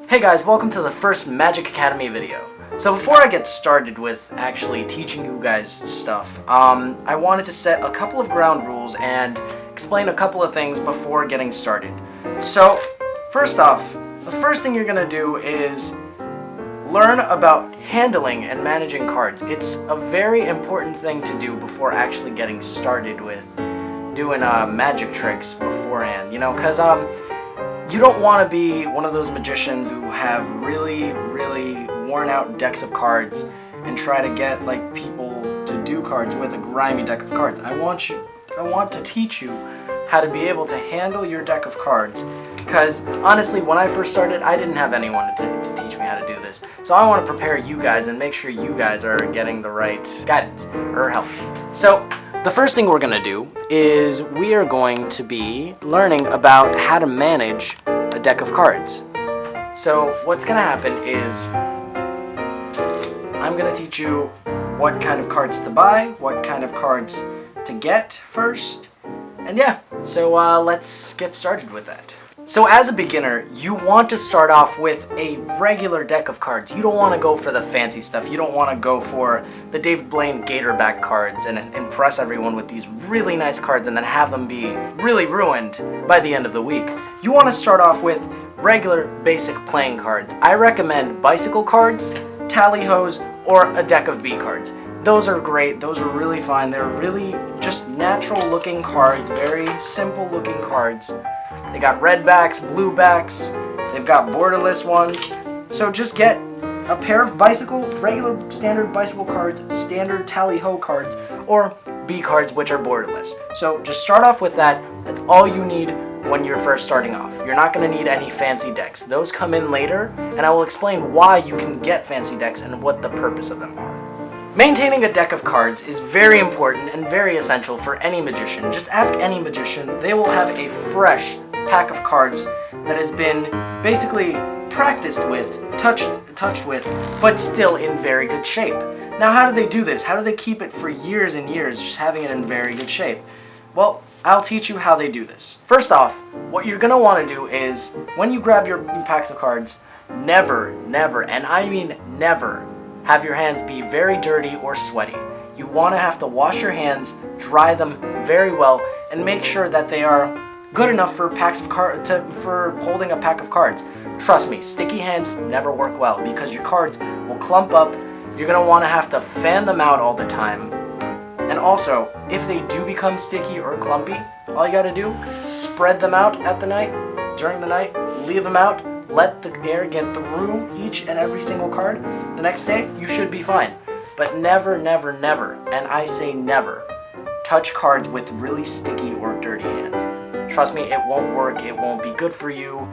Hey guys, welcome to the first Magic Academy video. So before I get started with actually teaching you guys stuff, I wanted to set a couple of ground rules and explain a couple of things before getting started. So first off, the first thing you're gonna do is learn about handling and managing cards. It's a very important thing to do before actually getting started with doing magic tricks beforehand, you know, because you don't want to be one of those magicians who have really worn out decks of cards and try to get like people to do cards with a grimy deck of cards. I want to teach you how to be able to handle your deck of cards, because honestly, when I first started, I didn't have anyone to teach me how to do this. So I want to prepare you guys and make sure you guys are getting the right guidance or help. So the first thing we're going to do is we are going to be learning about how to manage a deck of cards. So what's going to happen is I'm going to teach you what kind of cards to buy, what kind of cards to get first, and yeah, so let's get started with that. So as a beginner, you want to start off with a regular deck of cards. You don't want to go for the fancy stuff. You don't want to go for the David Blaine Gatorback cards and impress everyone with these really nice cards and then have them be really ruined by the end of the week. You want to start off with regular basic playing cards. I recommend bicycle cards, tally-hos, or a deck of B cards. Those are great. Those are really fine. They're really just natural looking cards, very simple looking cards. They got red backs, blue backs, they've got borderless ones. So just get a pair of regular standard bicycle cards, standard tally-ho cards, or B cards which are borderless. So just start off with that. That's all you need when you're first starting off. You're not going to need any fancy decks. Those come in later, and I will explain why you can get fancy decks and what the purpose of them are. Maintaining a deck of cards is very important and very essential for any magician. Just ask any magician. They will have a fresh pack of cards that has been basically practiced with, touched with, but still in very good shape. Now, how do they do this? How do they keep it for years and years, just having it in very good shape? Well, I'll teach you how they do this. First off, what you're going to want to do is, when you grab your packs of cards, never, and I mean never, have your hands be very dirty or sweaty. You want to have to wash your hands, dry them very well, and make sure that they are good enough for for holding a pack of cards. Trust me, sticky hands never work well because your cards will clump up. You're going to want to have to fan them out all the time. And also, if they do become sticky or clumpy, all you got to do, spread them out during the night, leave them out, let the air get through each and every single card. The next day, you should be fine. But never, and I say never, touch cards with really sticky or dirty hands. Trust me, it won't work. It won't be good for you.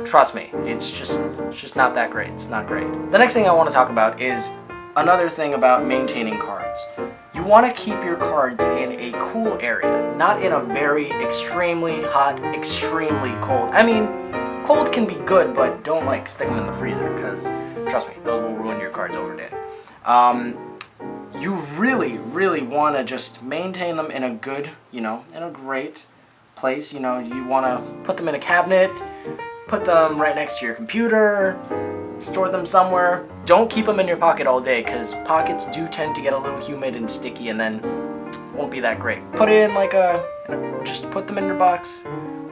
Trust me, it's just not that great. It's not great. The next thing I want to talk about is another thing about maintaining cards. You want to keep your cards in a cool area, not in a very extremely hot, extremely cold. I mean, cold can be good, but don't like stick them in the freezer because trust me, those will ruin your cards overnight. You really want to just maintain them in a good, in a great place. You want to put them in a cabinet, put them right next to your computer, store them somewhere. Don't keep them in your pocket all day because pockets do tend to get a little humid and sticky and then won't be that great. Put it in just put them in your box,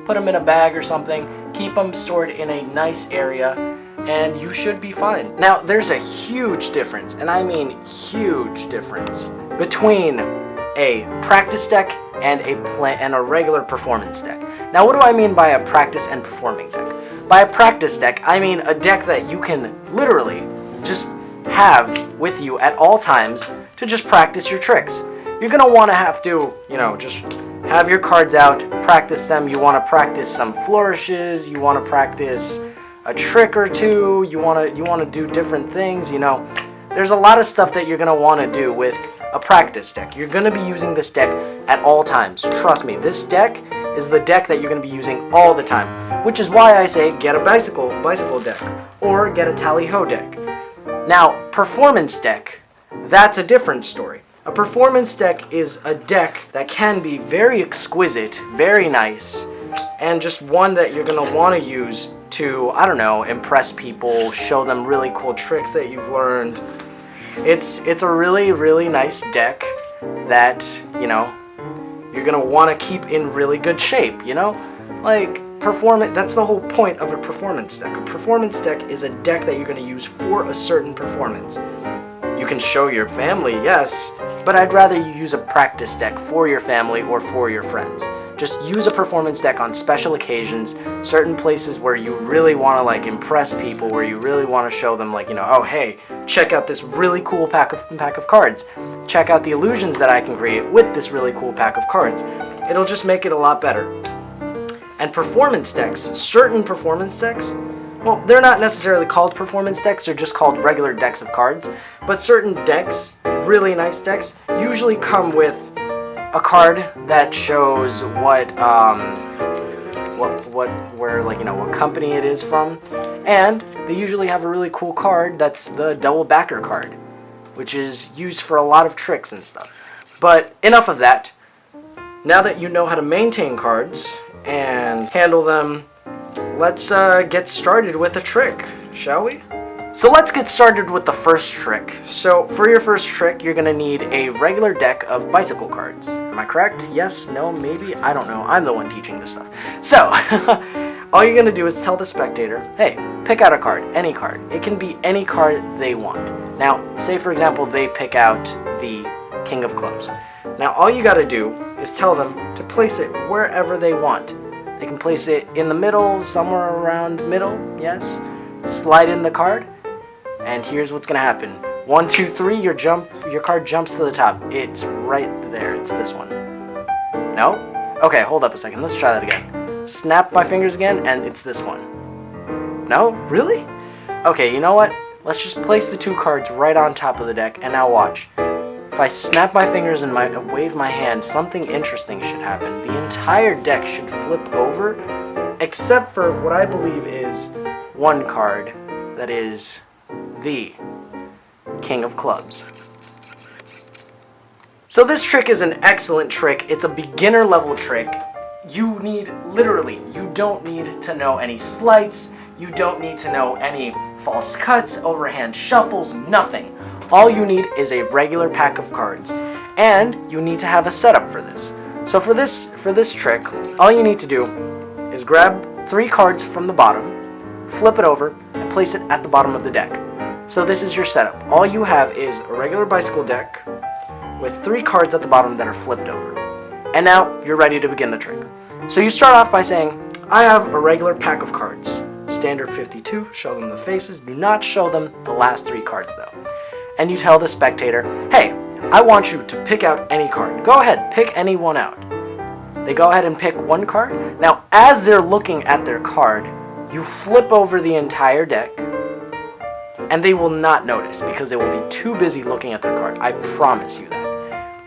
put them in a bag or something, keep them stored in a nice area, and you should be fine. Now, there's a huge difference, and I mean huge difference, between a practice deck and a regular performance deck. Now, what do I mean by a practice and performing deck? By a practice deck, I mean a deck that you can literally just have with you at all times to just practice your tricks. You're going to want to have to, just have your cards out, practice them. You want to practice some flourishes, you want to practice a trick or two, you want to do different things, There's a lot of stuff that you're going to want to do with a practice deck. You're going to be using this deck at all times. Trust me, this deck is the deck that you're going to be using all the time, which is why I say get a bicycle deck or get a tally-ho deck. Now, performance deck, that's a different story. A performance deck is a deck that can be very exquisite, very nice, and just one that you're going to want to use to, I don't know, impress people, show them really cool tricks that you've learned. It's a really, really nice deck that, you know, you're gonna want to keep in really good shape, you know? Like, that's the whole point of a performance deck. A performance deck is a deck that you're gonna use for a certain performance. You can show your family, yes, but I'd rather you use a practice deck for your family or for your friends. Just use a performance deck on special occasions, certain places where you really want to like impress people, where you really want to show them like, you know, oh hey, check out this really cool pack of cards. Check out the illusions that I can create with this really cool pack of cards. It'll just make it a lot better. And performance decks, certain performance decks, well, they're not necessarily called performance decks, they're just called regular decks of cards, but certain decks, really nice decks, usually come with a card that shows what company it is from, and they usually have a really cool card that's the double backer card, which is used for a lot of tricks and stuff. But enough of that. Now that you know how to maintain cards and handle them, let's get started with a trick, shall we? So let's get started with the first trick. So for your first trick, you're gonna need a regular deck of bicycle cards. Am I correct? Yes? No? Maybe? I don't know. I'm the one teaching this stuff. So, all you're gonna do is tell the spectator, hey, pick out a card, any card. It can be any card they want. Now, say for example, they pick out the King of Clubs. Now, all you gotta do is tell them to place it wherever they want. They can place it in the middle, somewhere around middle, yes? Slide in the card, and here's what's gonna happen. 1, 2, 3, your card jumps to the top. It's right there, it's this one. No? Okay, hold up a second, let's try that again. Snap my fingers again, and it's this one. No? Really? Okay, you know what? Let's just place the 2 cards right on top of the deck, and now watch. If I snap my fingers and wave my hand, something interesting should happen. The entire deck should flip over, except for what I believe is one card, that is the King of Clubs. So this trick is an excellent trick. It's a beginner level trick. You don't need to know any sleights. You don't need to know any false cuts, overhand shuffles, nothing. All you need is a regular pack of cards, and you need to have a setup for this. So for this trick, all you need to do is grab 3 cards from the bottom, flip it over, and place it at the bottom of the deck. So this is your setup. All you have is a regular bicycle deck with 3 cards at the bottom that are flipped over. And now you're ready to begin the trick. So you start off by saying, I have a regular pack of cards. Standard 52, show them the faces. Do not show them the last 3 cards though. And you tell the spectator, hey, I want you to pick out any card. Go ahead, pick any one out. They go ahead and pick one card. Now, as they're looking at their card, you flip over the entire deck, and they will not notice because they will be too busy looking at their card. I promise you that.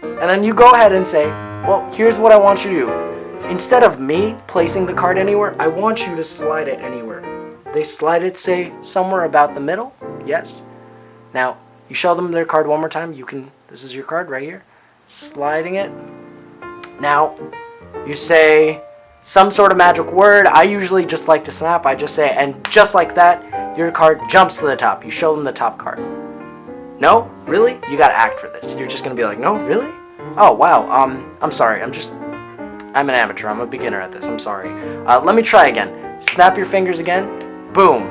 And then you go ahead and say, well, here's what I want you to do. Instead of me placing the card anywhere, I want you to slide it anywhere. They slide it, say, somewhere about the middle. Yes. Now, you show them their card one more time. This is your card right here. Sliding it. Now, you say some sort of magic word. I usually just like to snap. I just say, and just like that, your card jumps to the top. You show them the top card. No? Really? You gotta act for this. You're just gonna be like, no? Really? Oh, wow. I'm sorry. I'm an amateur. I'm a beginner at this. I'm sorry. Let me try again. Snap your fingers again. Boom.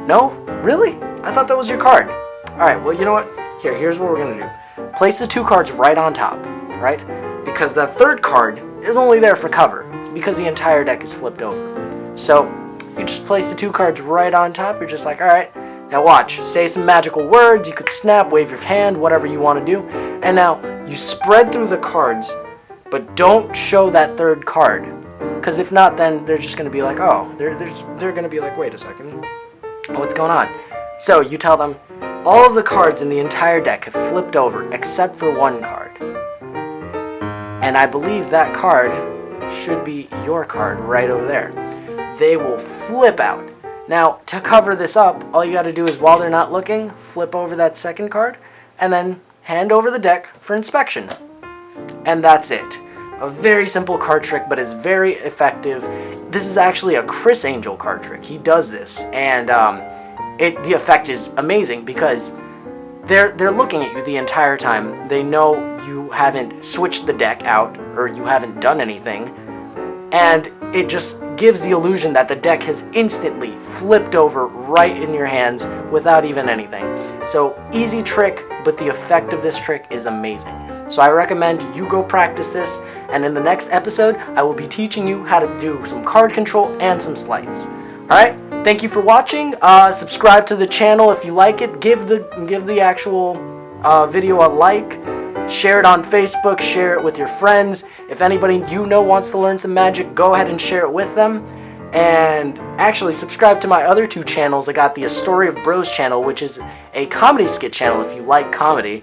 No? Really? I thought that was your card. Alright, well, you know what? Here's what we're going to do. Place the 2 cards right on top, right? Because that 3rd card is only there for cover, because the entire deck is flipped over. So, you just place the 2 cards right on top. You're just like, alright, now watch. Say some magical words. You could snap, wave your hand, whatever you want to do. And now, you spread through the cards, but don't show that 3rd card. Because if not, then they're just going to be like, oh, they're going to be like, wait a second. What's going on? So, you tell them, all of the cards in the entire deck have flipped over except for one card. And I believe that card should be your card right over there. They will flip out. Now, to cover this up, all you got to do is, while they're not looking, flip over that 2nd card, and then hand over the deck for inspection. And that's it. A very simple card trick, but it's very effective. this is actually a Criss Angel card trick. He does this, and the effect is amazing because they're looking at you the entire time. They know you haven't switched the deck out or you haven't done anything, and it just gives the illusion that the deck has instantly flipped over right in your hands without even anything. So easy trick, but the effect of this trick is amazing. So I recommend you go practice this, and in the next episode I will be teaching you how to do some card control and some slides. Alright, thank you for watching. Subscribe to the channel if you like it. Give the actual video a like. Share it on Facebook, share it with your friends. If anybody you know wants to learn some magic, go ahead and share it with them. And actually subscribe to my other 2 channels. I got the A Story of Bros channel, which is a comedy skit channel if you like comedy.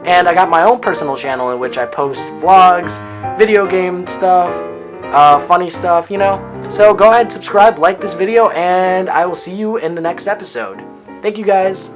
And I got my own personal channel in which I post vlogs, video game stuff, funny stuff, you know. So go ahead, subscribe, like this video, and I will see you in the next episode. Thank you guys.